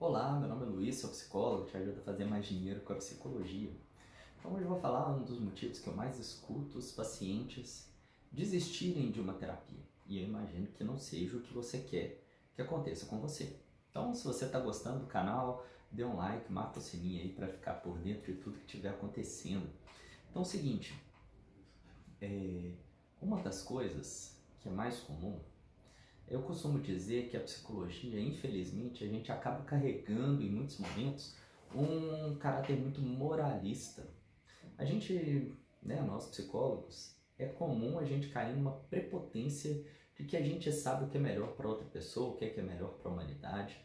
Olá, meu nome é Luiz, sou psicólogo, te ajudo a fazer mais dinheiro com a psicologia. Então hoje eu vou falar um dos motivos que eu mais escuto os pacientes desistirem de uma terapia. E eu imagino que não seja o que você quer que aconteça com você. Então se você está gostando do canal, dê um like, marca o sininho aí para ficar por dentro de tudo que estiver acontecendo. Então é o seguinte, uma das coisas que é mais comum, eu costumo dizer que a psicologia, infelizmente, a gente acaba carregando em muitos momentos um caráter muito moralista. A gente, nós psicólogos, é comum a gente cair numa prepotência de que a gente sabe o que é melhor para outra pessoa, o que é melhor para a humanidade.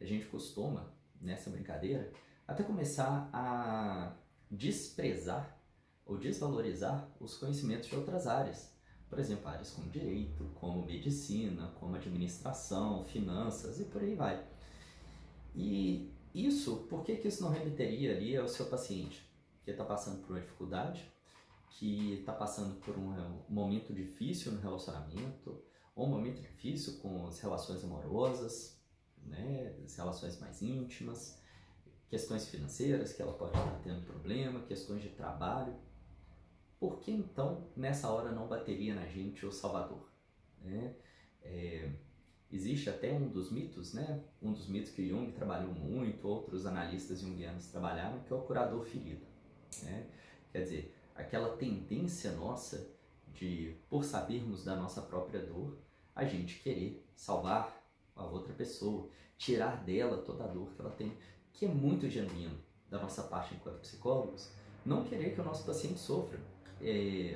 A gente costuma, nessa brincadeira, até começar a desprezar ou desvalorizar os conhecimentos de outras áreas. Por exemplo, áreas como direito, como medicina, como administração, finanças e por aí vai. E isso, por que isso não remeteria ali ao seu paciente que está passando por uma dificuldade, que está passando por um momento difícil no relacionamento, ou um momento difícil com as relações amorosas, as relações mais íntimas, questões financeiras que ela pode estar tendo problema, questões de trabalho. Por que então nessa hora não bateria na gente o Salvador? Existe até um dos mitos, um dos mitos que Jung trabalhou muito, outros analistas junguianos trabalharam, que é o curador ferido. Quer dizer, aquela tendência nossa de, por sabermos da nossa própria dor, a gente querer salvar a outra pessoa, tirar dela toda a dor que ela tem, que é muito genuíno da nossa parte enquanto psicólogos, não querer que o nosso paciente sofra.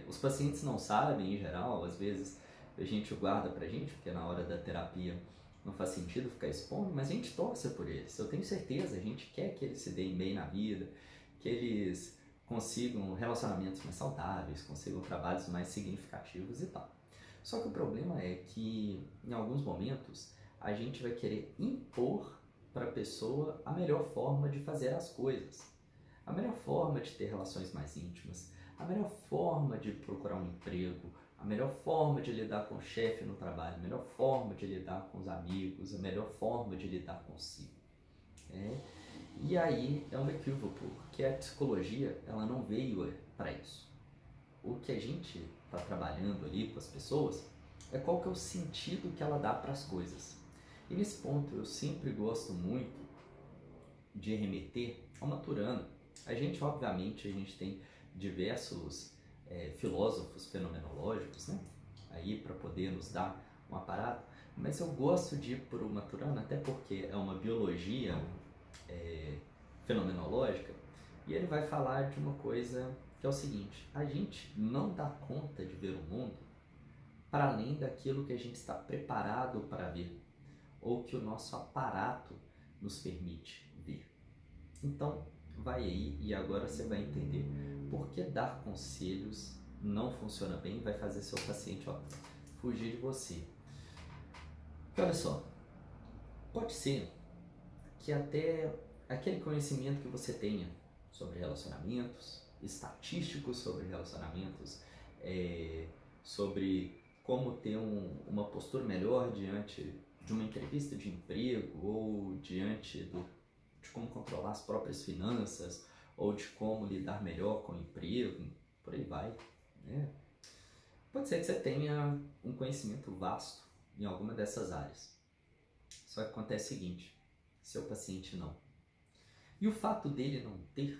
Os pacientes não sabem, em geral, às vezes a gente guarda pra gente, porque na hora da terapia não faz sentido ficar expondo, mas a gente torce por eles. Eu tenho certeza, a gente quer que eles se deem bem na vida, que eles consigam relacionamentos mais saudáveis, consigam trabalhos mais significativos e tal. Só que o problema é que, em alguns momentos, a gente vai querer impor para a pessoa a melhor forma de fazer as coisas, a melhor forma de ter relações mais íntimas, a melhor forma de procurar um emprego, a melhor forma de lidar com o chefe no trabalho, a melhor forma de lidar com os amigos, a melhor forma de lidar consigo. E aí é um equívoco, porque a psicologia ela não veio para isso. O que a gente está trabalhando ali com as pessoas é qual que é o sentido que ela dá para as coisas. E nesse ponto eu sempre gosto muito de remeter a Maturana. Obviamente, a gente tem diversos filósofos fenomenológicos, aí para poder nos dar um aparato, mas eu gosto de ir por Maturana até porque é uma biologia fenomenológica, e ele vai falar de uma coisa que é o seguinte: a gente não dá conta de ver o mundo para além daquilo que a gente está preparado para ver, ou que o nosso aparato nos permite ver. Então, vai aí e agora você vai entender por que dar conselhos não funciona bem e vai fazer seu paciente fugir de você. Porque olha só, pode ser que até aquele conhecimento que você tenha sobre relacionamentos, estatísticos sobre relacionamentos, sobre como ter uma postura melhor diante de uma entrevista de emprego ou diante de como controlar as próprias finanças ou de como lidar melhor com o emprego, por aí vai. Pode ser que você tenha um conhecimento vasto em alguma dessas áreas. Só que acontece o seguinte: seu paciente não. E o fato dele não ter,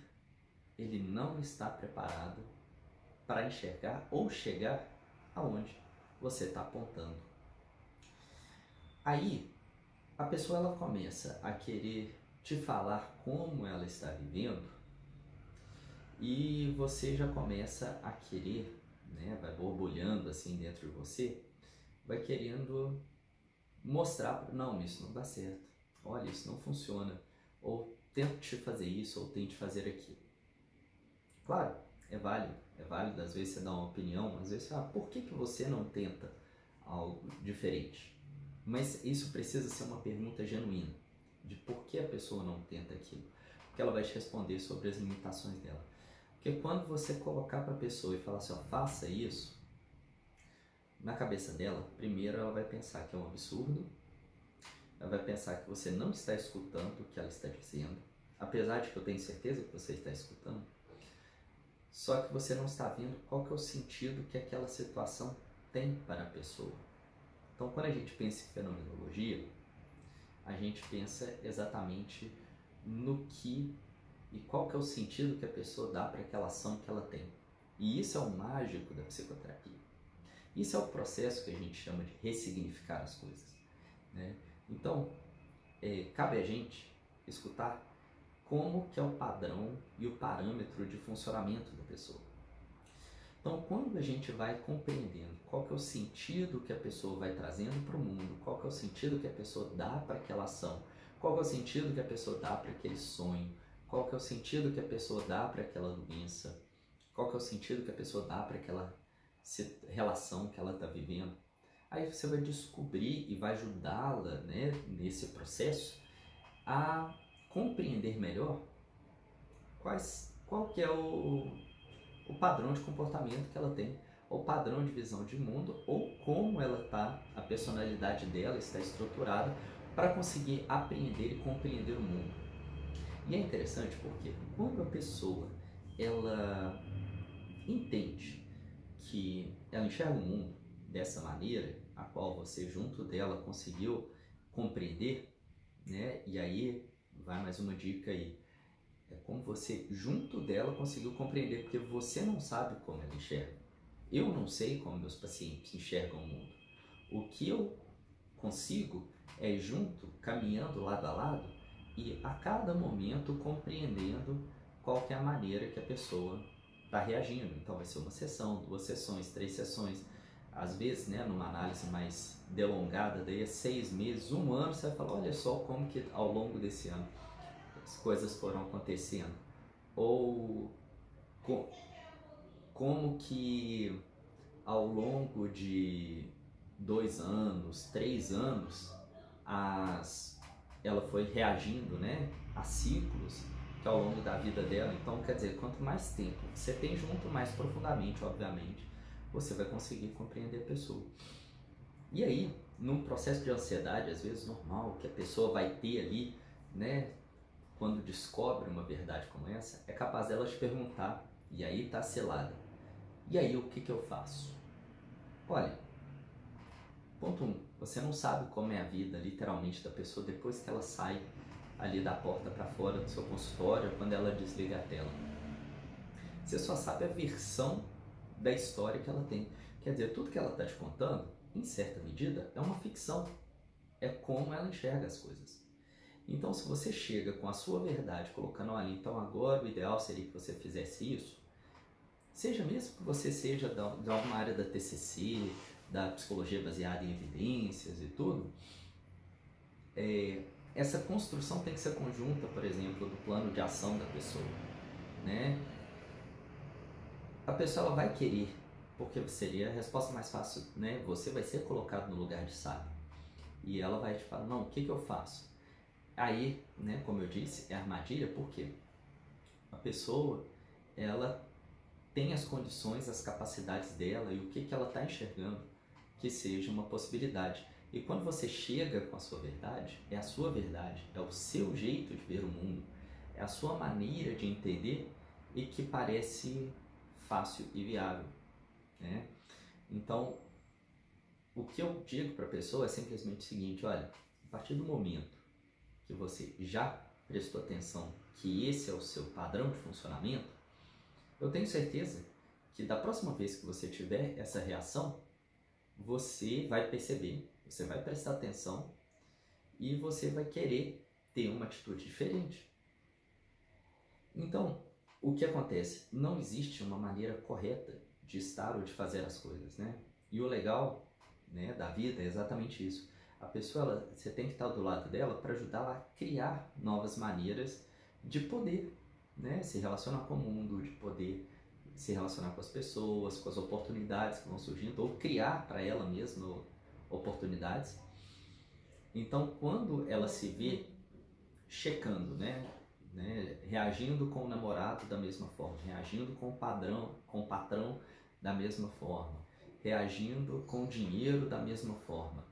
ele não está preparado para enxergar ou chegar aonde você está apontando. Aí, a pessoa ela começa a querer te falar como ela está vivendo e você já começa a querer, vai borbulhando assim dentro de você, vai querendo mostrar, não, isso não dá certo, olha, isso não funciona, ou tente fazer isso, ou tente fazer aquilo. Claro, é válido às vezes você dar uma opinião, às vezes você fala, por que você não tenta algo diferente? Mas isso precisa ser uma pergunta genuína, de por que a pessoa não tenta aquilo, porque ela vai te responder sobre as limitações dela. Porque quando você colocar para a pessoa e falar assim, faça isso, na cabeça dela, primeiro ela vai pensar que é um absurdo, ela vai pensar que você não está escutando o que ela está dizendo, apesar de que eu tenho certeza que você está escutando, só que você não está vendo qual que é o sentido que aquela situação tem para a pessoa. Então, quando a gente pensa em fenomenologia, a gente pensa exatamente no que e qual que é o sentido que a pessoa dá para aquela ação que ela tem. E isso é o mágico da psicoterapia. Isso é o processo que a gente chama de ressignificar as coisas, né? Então, cabe a gente escutar como que é o padrão e o parâmetro de funcionamento da pessoa. Então, quando a gente vai compreendendo qual que é o sentido que a pessoa vai trazendo para o mundo, qual que é o sentido que a pessoa dá para aquela ação, qual que é o sentido que a pessoa dá para aquele sonho, qual que é o sentido que a pessoa dá para aquela doença, qual que é o sentido que a pessoa dá para aquela relação que ela está vivendo, aí você vai descobrir e vai ajudá-la, né, nesse processo a compreender melhor qual que é o padrão de comportamento que ela tem, o padrão de visão de mundo, ou como ela está, a personalidade dela está estruturada para conseguir apreender e compreender o mundo. E é interessante porque quando a pessoa ela entende que ela enxerga o mundo dessa maneira, a qual você junto dela conseguiu compreender, né? E aí vai mais uma dica aí. É como você junto dela conseguiu compreender, porque você não sabe como ela enxerga. Eu não sei como meus pacientes enxergam o mundo. O que eu consigo é junto, caminhando lado a lado e a cada momento compreendendo qual que é a maneira que a pessoa está reagindo. Então vai ser uma sessão, 2 sessões, 3 sessões. Às vezes, né, numa análise mais delongada, daí é 6 meses, 1 ano, você vai falar, olha só como que ao longo desse ano as coisas foram acontecendo. Ou como que ao longo de 2 anos, 3 anos, ela foi reagindo, né, a ciclos que ao longo da vida dela. Então, quer dizer, quanto mais tempo você tem junto, mais profundamente, obviamente, você vai conseguir compreender a pessoa. E aí, num processo de ansiedade, às vezes normal, que a pessoa vai ter ali, né, quando descobre uma verdade como essa, é capaz dela te perguntar, e aí está selada, e aí o que eu faço? Olha, ponto 1, você não sabe como é a vida, literalmente, da pessoa depois que ela sai ali da porta para fora do seu consultório, quando ela desliga a tela. Você só sabe a versão da história que ela tem. Quer dizer, tudo que ela está te contando, em certa medida, é uma ficção. É como ela enxerga as coisas. Então, se você chega com a sua verdade, colocando ali, então agora o ideal seria que você fizesse isso, seja mesmo que você seja de alguma área da TCC, da psicologia baseada em evidências e tudo, essa construção tem que ser conjunta, por exemplo, do plano de ação da pessoa, né? A pessoa ela vai querer, porque seria a resposta mais fácil, né? Você vai ser colocado no lugar de sábio e ela vai te falar, não, o que eu faço? Aí, né, como eu disse, é armadilha, porque a pessoa ela tem as condições, as capacidades dela e o que ela está enxergando que seja uma possibilidade. E quando você chega com a sua verdade, é a sua verdade, é o seu jeito de ver o mundo, é a sua maneira de entender e que parece fácil e viável, né? Então, o que eu digo para a pessoa é simplesmente o seguinte, olha, a partir do momento que você já prestou atenção que esse é o seu padrão de funcionamento, eu tenho certeza que da próxima vez que você tiver essa reação, você vai perceber, você vai prestar atenção e você vai querer ter uma atitude diferente. Então, o que acontece? Não existe uma maneira correta de estar ou de fazer as coisas, né? E o legal, né, da vida é exatamente isso. A pessoa, você tem que estar do lado dela para ajudá-la a criar novas maneiras de poder, né, se relacionar com o mundo, de poder se relacionar com as pessoas, com as oportunidades que vão surgindo, ou criar para ela mesma oportunidades. Então, quando ela se vê checando, né, reagindo com o namorado da mesma forma, reagindo com o patrão da mesma forma, reagindo com o dinheiro da mesma forma,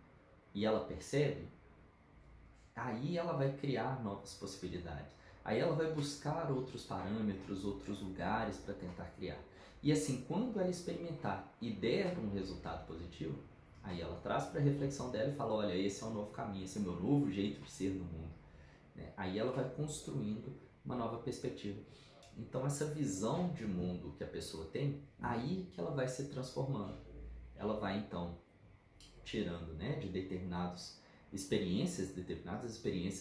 e ela percebe, Aí ela vai criar novas possibilidades. Aí ela vai buscar outros parâmetros, outros lugares para tentar criar. E assim, quando ela experimentar e der um resultado positivo, aí ela traz para a reflexão dela e fala, olha, esse é um novo caminho, esse é o meu novo jeito de ser no mundo. Né? Aí ela vai construindo uma nova perspectiva. Então essa visão de mundo que a pessoa tem, aí que ela vai se transformando. Ela vai então tirando, né, de determinadas experiências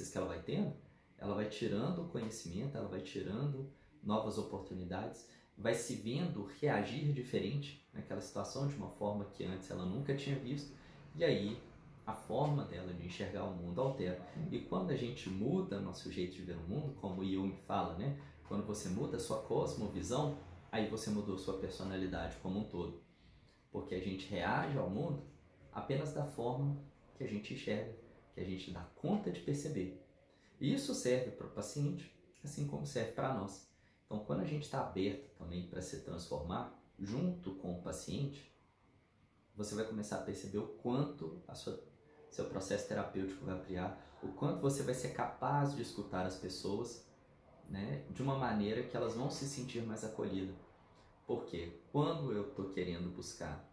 que ela vai tendo, ela vai tirando o conhecimento, ela vai tirando novas oportunidades, vai se vendo reagir diferente naquela situação de uma forma que antes ela nunca tinha visto, e aí a forma dela de enxergar o mundo altera. E quando a gente muda nosso jeito de ver o mundo, como o Jung fala, né, quando você muda a sua cosmovisão, aí você mudou sua personalidade como um todo. Porque a gente reage ao mundo apenas da forma que a gente enxerga, que a gente dá conta de perceber. E isso serve para o paciente, assim como serve para nós. Então, quando a gente está aberto também para se transformar, junto com o paciente, você vai começar a perceber o quanto seu processo terapêutico vai ampliar, o quanto você vai ser capaz de escutar as pessoas, né, de uma maneira que elas vão se sentir mais acolhidas. Porque quando eu estou querendo buscar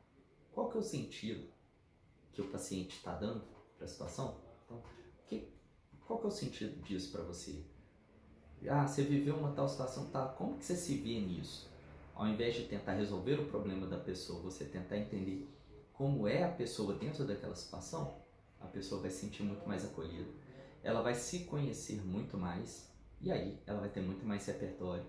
qual que é o sentido que o paciente está dando para a situação, então, qual que é o sentido disso para você? Ah, você viveu uma tal situação, tá? Como que você se vê nisso? Ao invés de tentar resolver o problema da pessoa, você tentar entender como é a pessoa dentro daquela situação, a pessoa vai se sentir muito mais acolhida, ela vai se conhecer muito mais e aí ela vai ter muito mais repertório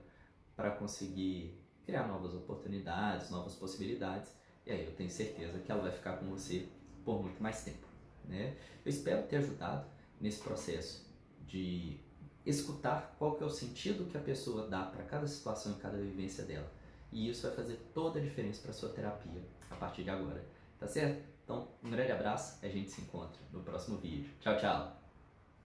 para conseguir criar novas oportunidades, novas possibilidades, e aí eu tenho certeza que ela vai ficar com você por muito mais tempo, né? Eu espero ter ajudado nesse processo de escutar qual que é o sentido que a pessoa dá para cada situação e cada vivência dela. E isso vai fazer toda a diferença para a sua terapia a partir de agora, tá certo? Então, um grande abraço e a gente se encontra no próximo vídeo. Tchau, tchau!